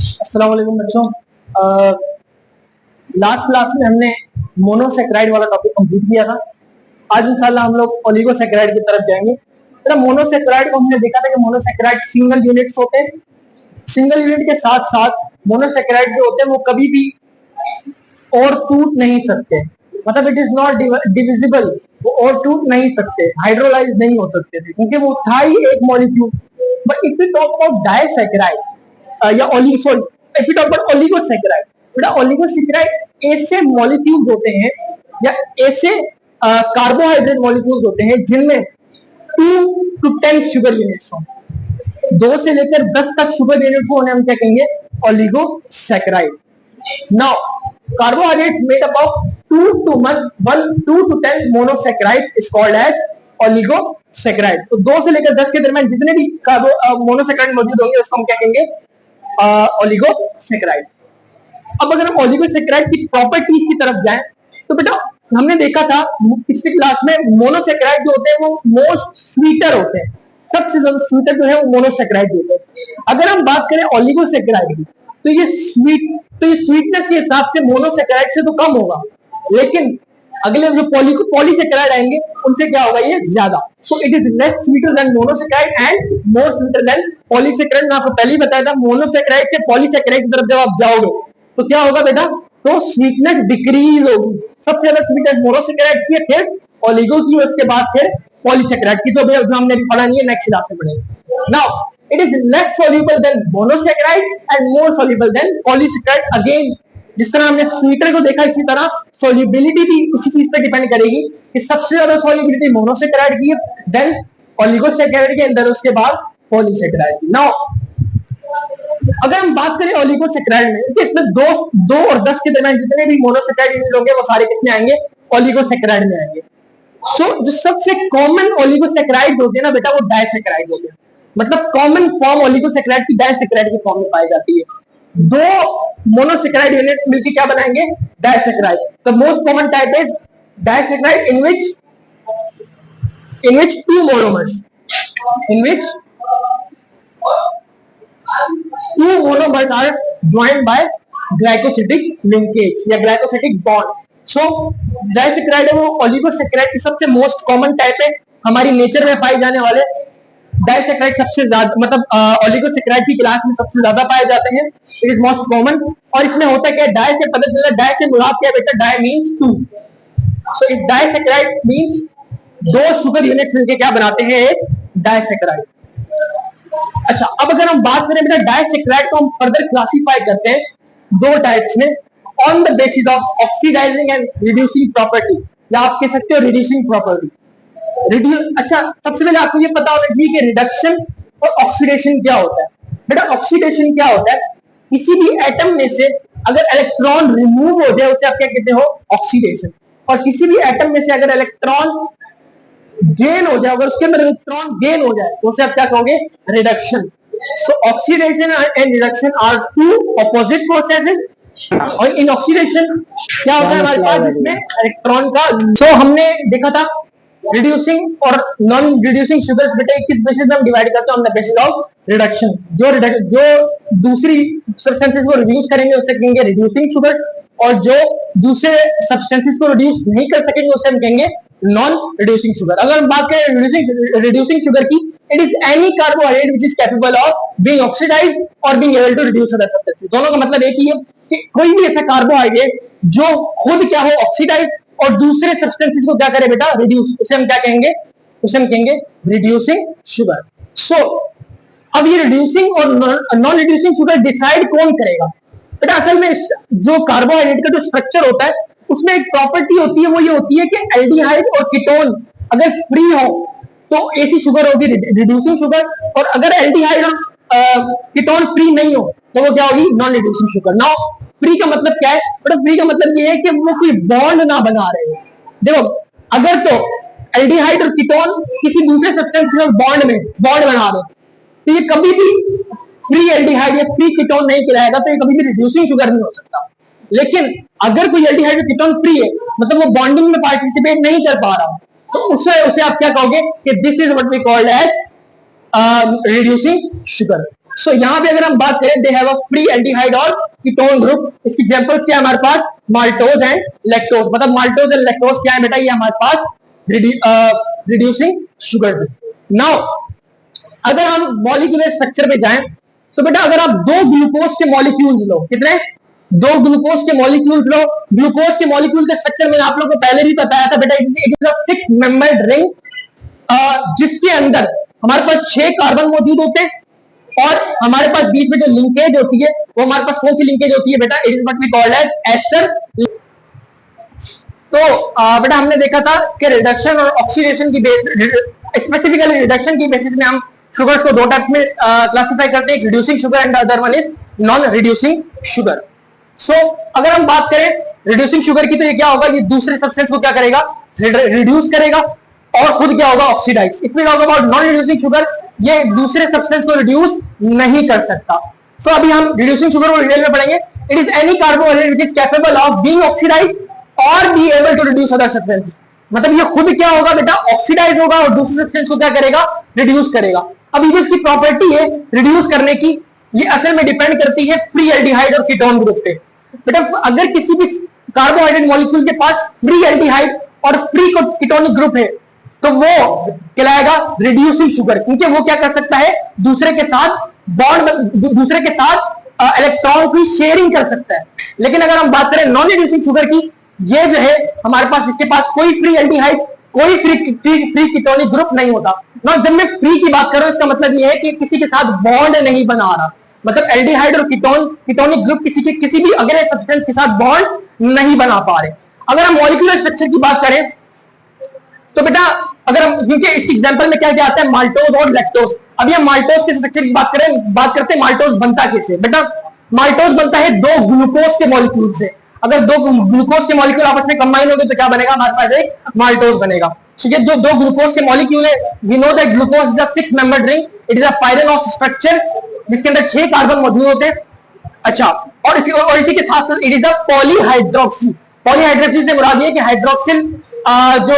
अस्सलाम वालेकुम बच्चों। लास्ट क्लास में हमने मोनोसेक्राइड वाला टॉपिक कंप्लीट किया था। आज इंशाल्लाह हम लोग ओलिगोसेक्राइड की तरफ जाएंगे। तो मोनोसेक्राइड को हमने देखा था कि मोनोसेक्राइड सिंगल यूनिट्स होते हैं। सिंगल यूनिट के साथ साथ मोनोसेक्राइड जो होते हैं वो कभी भी और टूट नहीं सकते, मतलब इट इज नॉट डिविजिबल। वो और टूट नहीं सकते, हाइड्रोलाइज नहीं हो सकते थे क्योंकि वो था ही एक molecule. But if you talk about disaccharide या oligo, if you talk about oligosaccharide, बेटा ओलिगोसेक्राइड ऐसे मॉलिक्यूल्स होते हैं या ऐसे कार्बोहाइड्रेट मॉलिक्यूल्स होते हैं जिनमें 2 to 10 शुगर यूनिट्स हो। 2 से लेकर 10 तक शुगर यूनिट्स होने हम क्या कहेंगे? Oligosaccharide. Now carbohydrates made up of 2 to 10 monosaccharides is called as oligosaccharides। तो 2 से लेकर 10 के दरमियान जितने भी मोनोसेक्राइड मौजूद होंगे उसको हम क्या कहेंगे? ओलिगोसेक्राइड। अब अगर हम ओलिगोसेक्राइड की प्रॉपर्टीज की तरफ जाएं तो बेटा हमने देखा था पिछली क्लास में मोनोसेक्राइड जो होते हैं वो मोस्ट स्वीटर होते हैं। सबसे ज्यादा स्वीटर जो है वो मोनोसेक्राइड होते हैं। अगर हम बात करें ओलिगोसेक्राइड की तो ये स्वीटनेस के हिसाब से मोनोसेक्राइड से तो कम होगा, लेकिन अगले जो पॉलीसेक्राइड आएंगे उनसे क्या होगा? ये ज्यादा। So it is less sweeter than monosaccharide and more sweeter than polysaccharide. मैं आपको पहले ही बताया था मोनोसेक्राइड से पॉलीसेक्राइड की तरफ जब आप जाओगे तो क्या होगा बेटा? तो स्वीटनेस डिक्रीज होगी। सबसे ज्यादा स्वीटनेस मोनोसेक्राइड की है, फिर ओलिगो की, उसके बाद फिर पॉलीसेक्राइड की, जो हमने अभी पढ़ा नहीं है, नेक्स्ट क्लास में पढ़ेंगे। Now it is less soluble than monosaccharide and more soluble than polysaccharide। Again जिस तरह हमने स्वीटर को देखा इसी तरह सोल्यूबिलिटी भी उसी चीज पर डिपेंड करेगी कि सबसे ज्यादा सोल्यूबिलिटी मोनोसेक्राइड की है, देन ओलिगोसेक्राइड के अंदर, उसके बाद पॉलीसेक्राइड की। नाउ अगर हम बात करें ओलिगोसेक्राइड में तो इसमें 2 और 10 के दरमियान जितने भी मोनोसेक्राइड यूनिट होंगे वो सारे किसमें आएंगे? ओलिगोसेक्राइड में आएंगे। सो जो सबसे कॉमन ओलिगोसेक्राइड होते हैं ना बेटा वो डाइसेक्राइड होते हैं। मतलब कॉमन फॉर्म ओलिगोसेक्राइड की डाइसेक्राइड की फॉर्म में पाई जाती है। 2 मोनोसेक्राइड यूनिट मिलकर क्या बनाएंगे? Disaccharide. The most common type is disaccharide in which 2 monomers, in which 2 monomers are joined by glycosidic linkage या glycosidic bond। सो डाइसेक्राइड है वो ओलिगोसेक्राइड की सबसे मोस्ट कॉमन टाइप है। हमारी नेचर में पाए जाने वाले डाइसेक्राइड सबसे ज्यादा, मतलब ओलिगोसेक्राइड की क्लास में सबसे ज्यादा पाए जाते हैं। It is most common. और इसमें होता क्या है? डाई से पता चला, डाई से मुराद क्या है बेटा? Di means 2। So it disaccharide means 2 sugar units मिलकर क्या बनाते हैं? एक डाइसेक्राइड। अच्छा, अब अगर हम बात करें बेटा डाइसेक्राइड को हम फर्दर क्लासिफाई करते हैं 2 टाइप्स में, on the basis of oxidising and reducing property, या आप कह सकते हो रिड्यूसिंग प्रॉपर्टी। अच्छा, सबसे पहले आपको ये पता होना चाहिए कि रिडक्शन और ऑक्सीडेशन क्या होता है। बेटा ऑक्सीडेशन क्या होता है? किसी भी एटम में से अगर इलेक्ट्रॉन रिमूव हो जाए उसे आप क्या कहते हो? ऑक्सीडेशन। और किसी भी एटम में से अगर इलेक्ट्रॉन गेन हो जाए, अगर उसके अंदर इलेक्ट्रॉन गेन हो जाए तो उसे आप क्या कहोगे? Reduction. So oxidation and reduction are 2 opposite processes. और इन ऑक्सीडेशन क्या होता है हमारे पास? जिसमें इलेक्ट्रॉन का सो हमने देखा था रिड्यूसिंग और नॉन रिड्यूसिंग शुगर बेटा किस बेसिस पे हम डिवाइड करते हैं? On the basis of reduction. जो दूसरी सब्सटेंसेस को रिड्यूस करेंगे उसे कहेंगे रिड्यूसिंग शुगर, और जो दूसरे सब्सटेंसेस को रिड्यूस नहीं कर सकेंगे उसे हम कहेंगे नॉन रिड्यूसिंग शुगर। अगर हम बात करें रिड्यूसिंग शुगर की, it is any carbohydrate which is capable of being oxidised और being able to reduce other substances. दोनों का मतलब एक ही है कि कोई भी ऐसा कार्बोहाइड्रेट जो खुद क्या हो? ऑक्सीडाइज, और दूसरे सब्सटेंसेस को क्या करे बेटा? रिड्यूस, उसे हम क्या कहेंगे? उसे हम कहेंगे रिड्यूसिंग शुगर। सो अब ये रिड्यूसिंग और नॉन रिड्यूसिंग शुगर डिसाइड कौन करेगा? बेटा असल में जो कार्बोहाइड्रेट का जो स्ट्रक्चर होता है उसमें एक प्रॉपर्टी होती है, वो ये होती है कि एल्डिहाइड और कीटोन अगर फ्री हो तो ऐसी शुगर होगी रिड्यूसिंग शुगर, और अगर एल्डिहाइड और कीटोन फ्री नहीं हो तो वो क्या होगी? Non reducing sugar. Now free का मतलब क्या है? बट फ्री का मतलब ये है कि वो कोई बॉन्ड ना बना रहे हो। देखो अगर तो एल्डिहाइड और कीटोन किसी दूसरे सब्सटेंस के साथ बॉन्ड बना रहे तो ये कभी भी फ्री एल्डिहाइड या फ्री कीटोन नहीं कहलाएगा, तो ये कभी भी रिड्यूसिंग शुगर नहीं हो सकता। लेकिन अगर कोई एल्डिहाइड और कीटोन फ्री है, मतलब वो बॉन्डिंग में पार्टिसिपेट नहीं कर पा रहा, तो उसे आप क्या कहोगे? कि this is what we called as reducing sugar. So यहाँ पे अगर हम बात करें, they have a free aldehyde और कीटोन ग्रुप। इसकी एग्जांपल्स क्या है हमारे पास, माल्टोज एंड लैक्टोज। मतलब माल्टोज एंड लैक्टोज क्या है बेटा, ये हमारे पास रिड्यूसिंग शुगर। नाउ अगर हम मॉलिक्यूलर स्ट्रक्चर पे जाएं तो बेटा अगर आप दो ग्लूकोज के मॉलिक्यूल्स लो, कितने, दो ग्लूकोज के मॉलिक्यूल्स लो, ग्लूकोज के मॉलिक्यूल के स्ट्रक्चर में आप लोगों को पहले भी बताया था बेटा, it is a 6 membered ring, जिसके अंदर हमारे पास 6 कार्बन मौजूद होते हैं और हमारे पास बीच में जो लिंकेज होती है वो हमारे पास कौन सी लिंकेज होती है बेटा, it is what we called as ester. तो बेटा हमने देखा था कि रिडक्शन और ऑक्सीडेशन की स्पेसिफिकली रिडक्शन की बेसिस में हम शुगर्स को दो टाइप्स में क्लासिफाई करते हैं, reducing sugar and other one is non reducing sugar. So अगर हम बात करें रिड्यूसिंग शुगर की तो ये क्या होगा, ये दूसरे सब्सटेंस को क्या करेगा, रिड्यूस करेगा और खुद क्या होगा, oxidise. If we talk about non reducing sugar, ये दूसरे सब्सटेंस को रिड्यूस नहीं कर सकता। सो अभी हम रिड्यूसिंग शुगर को डिटेल में पढ़ेंगे। It is any carbohydrate which is capable of being oxidised और be able to reduce other substances. मतलब ये खुद क्या होगा बेटा, ऑक्सीडाइज होगा और दूसरे सब्सटेंस को क्या करेगा, रिड्यूस करेगा। अब ये इसकी प्रॉपर्टी है रिड्यूस करने की, ये असल में डिपेंड करती है फ्री एल्डिहाइड और कीटोन ग्रुप पे। बेटा अगर किसी भी कार्बोहाइड्रेट मॉलिक्यूल के पास फ्री एल्डिहाइड और फ्री कीटोनिक ग्रुप है तो वो कहलाएगा रिड्यूसिंग शुगर, क्योंकि वो क्या कर सकता है, दूसरे के साथ बॉन्ड, दूसरे के साथ इलेक्ट्रॉन की शेयरिंग कर सकता है। लेकिन अगर हम बात करें नॉन रिड्यूसिंग शुगर की, ये जो है हमारे पास, इसके पास कोई फ्री एल्डिहाइड, कोई फ्री कीटोनिक ग्रुप नहीं होता ना। जब मैं फ्री की बात कर रहा हूं इसका मतलब ये है कि किसी के साथ बॉन्ड नहीं बना रहा, मतलब एल्डिहाइड और कीटोनिक ग्रुप किसी भी अगले सब्सटेंस के साथ बॉन्ड नहीं बना पा रहे। अगर हम मॉलिक्यूलर स्ट्रक्चर की बात करें तो बेटा अगर हम, क्योंकि इसकी एग्जांपल में क्या क्या आता है, माल्टोज और लैक्टोज। अभी हम माल्टोज के स्ट्रक्चर की बात करते हैं माल्टोज बनता कैसे। बेटा माल्टोज बनता है दो ग्लूकोज के मॉलिक्यूल से। अगर दो ग्लूकोज के मॉलिक्यूल आपस में कंबाइन हो गए तो क्या बनेगा, हमारे पास एक माल्टोज बनेगा। तो ये जो दो ग्लूकोज के मॉलिक्यूल है, we know that glucose is a 6 membered ring, it is a pyranose structure जिसके अंदर 6 कार्बन मौजूद होते हैं। अच्छा, और इसी के साथ साथ it is a polyhydroxy. Polyhydroxy से मुराद ये कि हाइड्रोक्सिल जो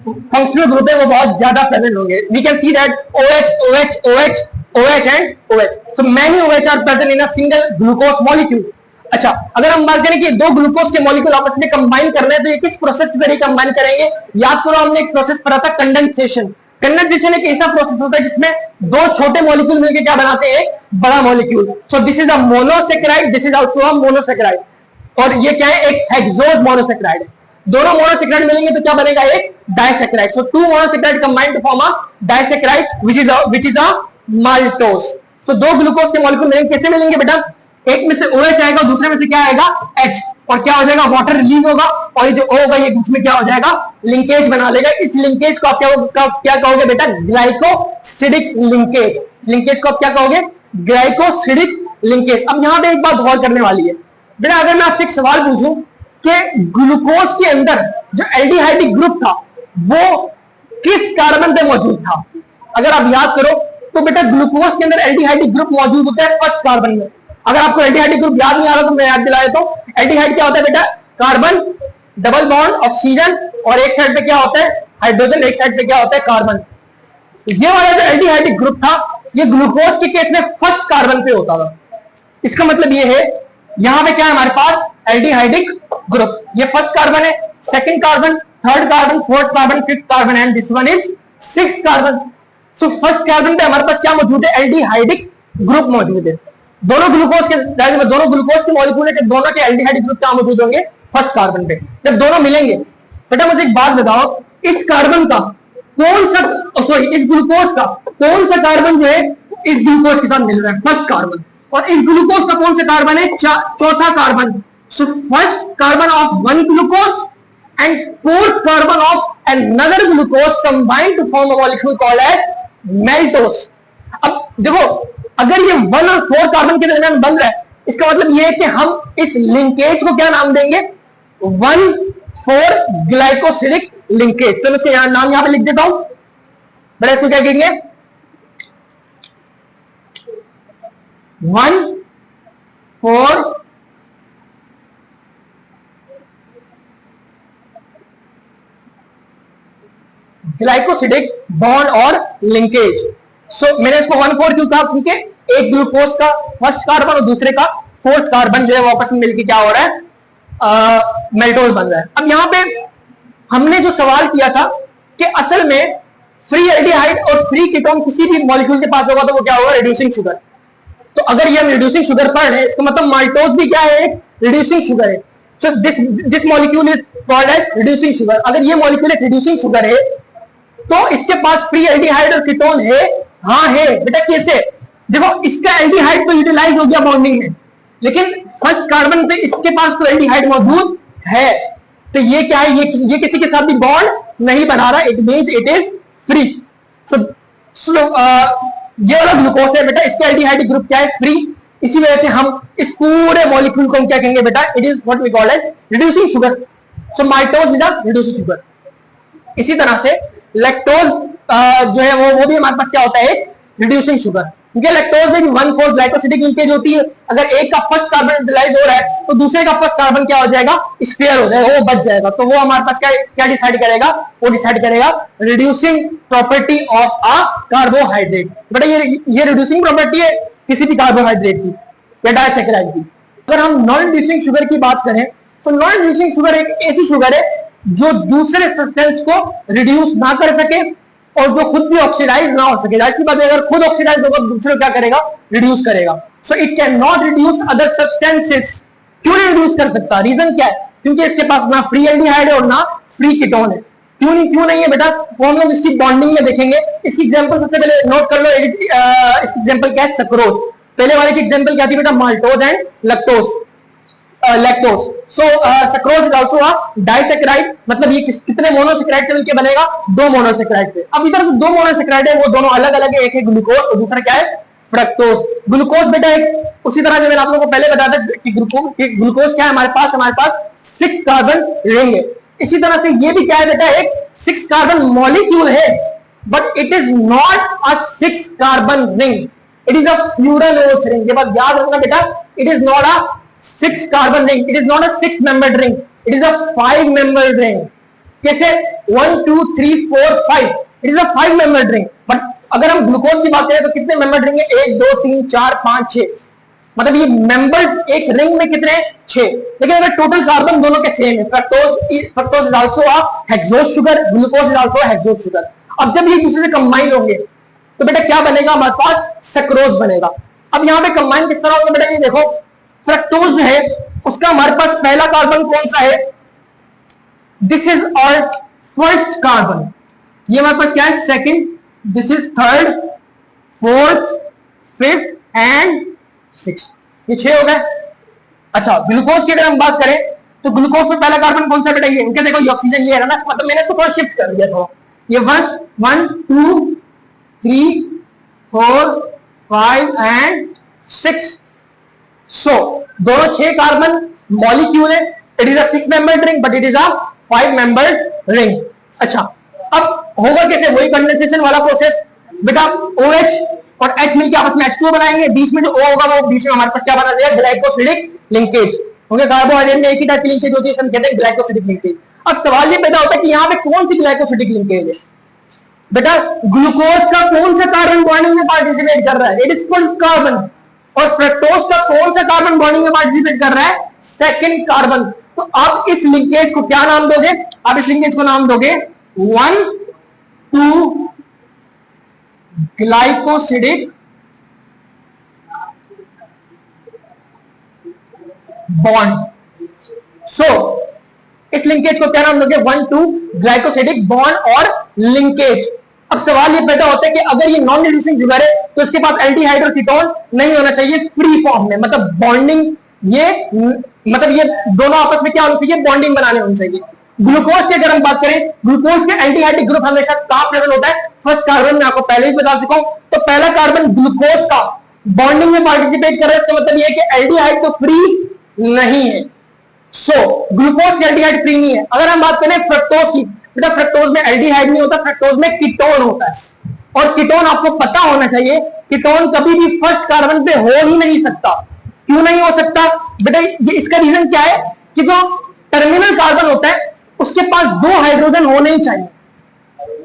फंक्शनल ग्रुप है वो बहुत ज्यादा प्रेजेंट होंगे। We can see that OH OH OH OH and OH, so many OH are present in a single glucose molecule. अच्छा, अगर हम बात करें कि दो ग्लूकोज के मॉलिक्यूल आपस में कंबाइन करना है तो ये किस प्रोसेस के जरिए कंबाइन करेंगे, याद करो हमने एक प्रोसेस पढ़ा था, कंडेंसेशन। कंडेंसेशन एक ऐसा प्रोसेस होता है जिसमें दो छोटे मॉलिक्यूल मिलकर क्या बनाते हैं, एक बड़ा molecule. So this is a monosaccharide, this is also a monosaccharide, और ये क्या है, एक हेक्सोज मोनोसेकेराइड। दोनों मोनोसेकेराइड मिलेंगे तो क्या बनेगा, एक disaccharide. So two monosaccharide combined to form a disaccharide which is a maltose. So दो ग्लूकोज के मॉलिक्यूल मिलेंगे, कैसे मिलेंगे बेटा, एक में से OH आएगा, दूसरे में से क्या आएगा, H, और क्या हो जाएगा, वाटर रिलीज होगा, और ये जो O होगा ये बीच में क्या हो जाएगा, लिंकेज बना लेगा। इस लिंकेज को आप क्या कहोगे बेटा, ग्लाइकोसिडिक लिंकेज। लिंकेज को आप क्या कहोगे, ग्लाइकोसिडिक लिंकेज। अब यहां पे एक बात गौर करने वाली है बेटा, अगर मैं आपसे एक सवाल पूछूं कि ग्लूकोज के अंदर जो एल्डिहाइडिक ग्रुप था वो किस कार्बन पे मौजूद था, अगर आप याद करो तो बेटा ग्लूकोज के अंदर एल्डिहाइडिक ग्रुप मौजूद होता है फर्स्ट कार्बन में। अगर आपको एल्डिहाइडिक ग्रुप याद नहीं आ रहा तो मैं याद दिलाया तो, एल्डिहाइड क्या होता है बेटा, कार्बन, डबल बॉन्ड, ऑक्सीजन, और एक साइड पे क्या होता है, हाइड्रोजन, एक साइड पे क्या होता है, कार्बन। ये वाला जो एल्डिहाइडिक ग्रुप था ये ग्लूकोज के केस में फर्स्ट कार्बन पे होता था। इसका मतलब ये है यहां पे क्या है हमारे पास, एल्डिहाइडिक ग्रुप, ये फर्स्ट कार्बन है, second carbon, third carbon, fourth carbon, fifth carbon, and this one is sixth carbon. So first carbon पे हमारे पास क्या मौजूद है, एल्डिहाइडिक ग्रुप मौजूद है। दोनों ग्लूकोज के मॉलिक्यूल है, दोनों के एल्डिहाइडिक ग्रुप क्या मौजूद होंगे, फर्स्ट कार्बन पे। जब दोनों मिलेंगे, बेटा मुझे एक बात बताओ, इस कार्बन का कौन सा, सॉरी इस ग्लूकोज का कौन सा कार्बन जो है इस ग्लूकोज के साथ मिल रहा है, फर्स्ट कार्बन, और इस ग्लूकोज का कौन सा कार्बन है, चौथा carbon. So first carbon of one glucose and fourth carbon of another glucose combined to form a molecule called as maltose. अब देखो, अगर ये 1 और 4 कार्बन के दरमियान बन रहा है, इसका मतलब ये है कि हम इस लिंकेज को क्या नाम देंगे, 1,4 ग्लाइकोसिडिक लिंकेज। तो मैं इसका नाम यहां पे लिख देता हूं, बड़ा इसको क्या कहेंगे, 1,4 ग्लाइकोसिडिक बॉन्ड और लिंकेज। सो मैंने इसको 1,4 क्यों कहा, क्योंकि एक ग्लूकोज का फर्स्ट कार्बन और दूसरे का फोर्थ कार्बन जो है वो आपस में मिलकर क्या हो रहा है, मेल्टोज बन रहा है। अब यहां पे हमने जो सवाल किया था कि असल में फ्री एल्डिहाइड और फ्री कीटोन किसी भी मॉलिक्यूल के पास होगा तो वो क्या होगा, रिड्यूसिंग शुगर। तो अगर ये हम रिड्यूसिंग शुगर पढ़ रहे हैं इसका मतलब माल्टोज भी क्या है, रिड्यूसिंग शुगर है। So this molecule is called as reducing sugar. अगर ये मॉलिक्यूल एक रिड्यूसिंग शुगर है तो इसके पास फ्री एल्डिहाइड और कीटोन है, हाँ है बेटा। कैसे, देखो इसका एल्डिहाइड तो यूटिलाइज हो गया बॉन्डिंग में, लेकिन फर्स्ट कार्बन पे इसके पास तो एल्डिहाइड मौजूद है, तो ये क्या है, ये किसी के साथ भी बॉन्ड नहीं बना रहा, it means it is free. So ये वाला ग्लूकोज है बेटा, इसका एल्डिहाइड ग्रुप क्या है, फ्री। इसी वजह से हम इस पूरे मॉलिक्यूल को हम क्या कहेंगे बेटा, it is what we call as reducing sugar. So maltose is a reducing sugar. इसी तरह से लैक्टोज जो है वो भी हमारे पास क्या होता है, रिड्यूसिंग शुगर, क्योंकि लैक्टोज में भी 1/4 ग्लाइकोसिडिक लिंकेज होती है। अगर एक का फर्स्ट कार्बन यूटिलाइज हो रहा है तो दूसरे का फर्स्ट कार्बन क्या हो जाएगा, स्पेयर हो जाएगा, वो बच जाएगा। तो वो हमारे पास क्या डिसाइड करेगा, वो डिसाइड करेगा reducing property of a carbohydrate. बेटा ये रिड्यूसिंग प्रॉपर्टी है किसी भी कार्बोहाइड्रेट की या डाइसैकेराइड की। अगर हम नॉन रिड्यूसिंग शुगर की बात करें तो नॉन रिड्यूसिंग शुगर एक ऐसी शुगर है जो दूसरे सब्सटेंस को रिड्यूस ना कर सके और जो खुद भी ऑक्सीडाइज ना हो सके। ऐसी बात है, अगर खुद ऑक्सीडाइज होगा तो दूसरे क्या करेगा, रिड्यूस करेगा। So it can not reduce other substances. क्यों नहीं रिड्यूस कर सकता, रीजन क्या है, क्योंकि इसके पास ना फ्री एल्डिहाइड है और ना फ्री कीटोन है। क्यों नहीं है बेटा, वो हम लोग इसकी बॉन्डिंग में देखेंगे। इसकी एग्जांपल सबसे पहले नोट कर लो, इसकी एग्जांपल क्या है, सक्रोज। पहले वाले की एग्जांपल क्या थी बेटा, maltose and lactose. So sucrose is also a disaccharide, मतलब ये कितने मोनोसैकेराइड से मिलकर बनेगा, 2 मोनोसैकेराइड से। अब इधर 2 मोनोसैकेराइड है, वो दोनों अलग अलग है, एक है ग्लूकोज और दूसरा क्या है, फ्रक्टोज। ग्लूकोज बेटा एक उसी तरह जो मैंने आप लोगों को पहले बताया था कि ग्लूकोज क्या है, हमारे पास 6 कार्बन रिंग है। इसी तरह से ये भी क्या है बेटा, एक 6 कार्बन मॉलिक्यूल है, but it is not a 6 carbon ring, it is a furanose ring. ये बात याद रखना बेटा, it is not a 6 carbon ring, it is not a 6 membered ring, it is a 5 membered ring. कैसे, 1 2 3 4 5, it is a 5 membered ring. But अगर हम glucose की बात करें तो कितने मेंबर्ड रिंग है, 1 2 3 4 5 6, मतलब ये मेंबर्स एक रिंग में कितने, 6। लेकिन अगर टोटल कार्बन दोनों के सेम है, fructose is also a hexose sugar, glucose is also a hexose sugar. अब जब ये दूसरे से कंबाइन होंगे तो बेटा क्या बनेगा, हमारे पास सक्रोज बनेगा। अब यहां पे कंबाइन किस तरह होगा बेटा, ये देखो फ्रक्टोज है उसका हमारे पास पहला कार्बन कौन सा है, दिस इज और फर्स्ट कार्बन, ये हमारे पास क्या है, second, this is third, fourth, fifth and six, ये 6 हो गए। अच्छा ग्लूकोज की अगर हम बात करें तो ग्लूकोज में पहला कार्बन कौन सा बेटा, ये क्या, देखो ये ऑक्सीजन ये है ना, मतलब मैंने इसको थोड़ा शिफ्ट कर दिया था, ये 1 2 3 4 5 एंड 6। सो दोनों 6 कार्बन मॉलिक्यूल है, it is a 6 membered ring but it is a 5 membered ring. अच्छा अब होगा कैसे, वही कंडेंसेशन वाला प्रोसेस बेटा, OH और H मिलकर आपस में H2O बनाएंगे, बीच में जो O होगा वो बीच में हमारे पास क्या बना देगा, ग्लाइकोसिडिक लिंकेज। क्योंकि कार्बोहाइड्रेट में एक ही टाइप की लिंकेज होती है, हम कहते हैं ग्लाइकोसिडिक लिंकेज। अब सवाल ये पैदा होता है कि यहाँ पे कौन सी ग्लाइकोसिडिक लिंकेज है बेटा, ग्लूकोज का कौन सा कार्बन बॉन्डिंग में पार्टिसिपेट कर रहा है, इट इज फर्स्ट कार्बन, और फ्रक्टोज का कौन सा कार्बन बॉन्डिंग में पार्टिसिपेट कर रहा है, सेकंड कार्बन। तो आप इस लिंकेज को क्या नाम दोगे, आप इस लिंकेज को नाम दोगे 1,2 ग्लाइकोसिडिक बॉन्ड। सो इस लिंकेज को क्या नाम दोगे, 1,2 ग्लाइकोसिडिक बॉन्ड और लिंकेज। अब सवाल ये पैदा होता है कि अगर ये नॉन रिड्यूसिंग शुगर है तो इसके पास एल्डिहाइड और कीटोन नहीं होना चाहिए फ्री फॉर्म में, मतलब बॉन्डिंग, ये मतलब ये दोनों आपस में क्या होना चाहिए, बॉन्डिंग बनाने होनी चाहिए। ग्लूकोज की अगर हम बात करें, ग्लूकोज के एल्डिहाइड ग्रुप हमेशा कहां प्रेजेंट होता है, फर्स्ट कार्बन में, आपको पहले ही बता चुका हूं। तो पहला कार्बन ग्लूकोज का बॉन्डिंग में पार्टिसिपेट कर रहा है, इसका मतलब ये है कि एल्डिहाइड तो फ्री नहीं है। सो ग्लूकोज की एल्डिहाइड फ्री नहीं है। अगर हम बात करें फ्रक्टोज की, बेटा फ्रक्टोज में एल्डिहाइड नहीं होता, फ्रक्टोज में कीटोन होता है, और कीटोन आपको पता होना चाहिए, कीटोन कभी भी फर्स्ट कार्बन पे हो ही नहीं सकता। क्यों नहीं हो सकता बेटा, ये इसका रीजन क्या है कि जो टर्मिनल कार्बन होता है उसके पास 2 हाइड्रोजन होने ही चाहिए।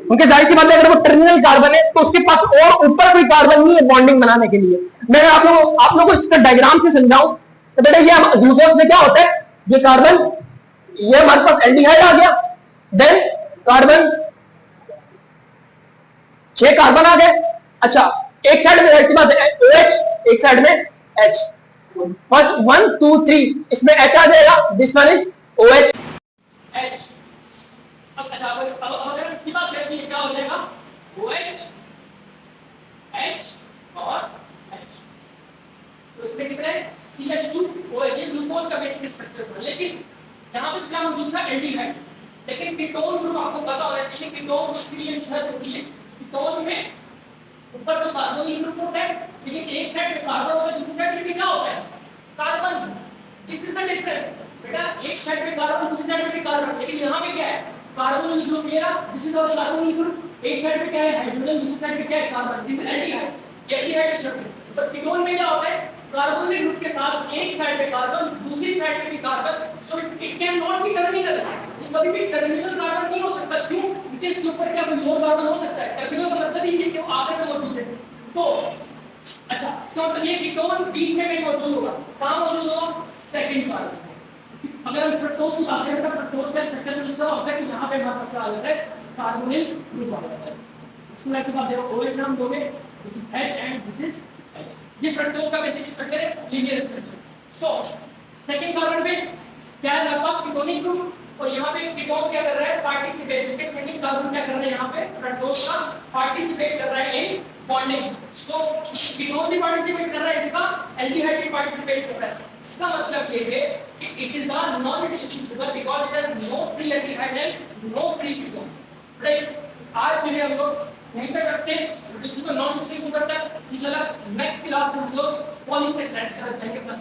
उनके जाहिर सी बात है अगर वो टर्मिनल कार्बन है तो उसके पास और ऊपर कोई कार्बन नहीं है बॉन्डिंग बनाने के लिए। मैं आप लोगों को इसका डायग्राम से समझाऊं तो बेटा ये ग्लूकोज में क्या होता है, ये कार्बन, ये हमारे पास एल्डिहाइड आ गया, देन कार्बन, 6 कार्बन आ गए। अच्छा एक साइड में ऐसी बात है OH, एक साइड में H, फर्स्ट 1 2 3 इसमें H आ जाएगा, this one is OH H। अब अच्छा अब अगर हम इसी बात करें तो ये क्या हो जाएगा OH H और H, तो इसमें कितने CH2 OH, ये ग्लूकोज का बेसिक स्ट्रक्चर है। लेकिन यहाँ पे क्या मौजूद था एल्डिहाइड, लेकिन कीटोन ग्रुप आपको पता होना चाहिए कीटोन के लिए शर्त होती है कीटोन में ऊपर तो कार्बोनिल ग्रुप होता है लेकिन एक साइड पे कार्बन होता है दूसरी साइड पे क्या होता है carbon. This is the difference बेटा, एक साइड पे कार्बन दूसरी साइड पे कार्बन, लेकिन यहाँ पे क्या है कार्बोनिल ग्रुप मेरा, this is our carbonyl group, एक साइड पे क्या है हाइड्रोजन, दूसरी साइड पे क्या है कार्बन, दिस इज एल्डिहाइड, ये एल्डिहाइड शब्द। तो कीटोन में क्या होता है कार्बोनिल ग्रुप के साथ एक साइड पे कार्बन दूसरी साइड पे भी carbon, so it can not be terminal, कभी भी टर्मिनल कार्बन नहीं हो सकता। क्यों? क्योंकि इसके ऊपर क्या कोई और कार्बन हो सकता है, टर्मिनल का मतलब ये कि वो आखिर में मौजूद है। तो अच्छा इसका मतलब ये कि कीटोन बीच में कहीं मौजूद होगा, कहां मौजूद होगा सेकंड कार्बन। अगर हम फ्रक्टोज की बात करें तो फ्रक्टोज का स्ट्रक्चर दूसरा होता है कि यहां पे हमारे पास आ जाता है कार्बोनिल ग्रुप आ जाता है। इसको ऐसे बात देखो OH नाम दोगे, this is H and this is H, ये फ्रक्टोज का बेसिक स्ट्रक्चर है, linear structure. So second carbon पे क्या है हमारे पास कीटोनिक ग्रुप, और यहाँ पे कीटोन क्या कर रहा है पार्टिसिपेट, इसके सेकंड कार्बन क्या कर रहा है यहाँ पे फ्रक्टोज का पार्टिसिपेट कर रहा है इन बॉन्डिंग। सो कीटोन भी पार्टिसिपेट कर रहा है, इसका एल्डिहाइड भी पार्टिसिपेट कर रहा है। इसका मतलब ये है कि it is a non reducing sugar because it has no free aldehyde and no free ketone, right. आज जो है हम लोग यहीं तक रखते हैं, रिड्यूसिंग नॉन रिड्यूसिंग शुगर तक। इंशाल्लाह नेक्स्ट क्लास में हम लोग पॉलीसेकेराइड का जाएंगे अपना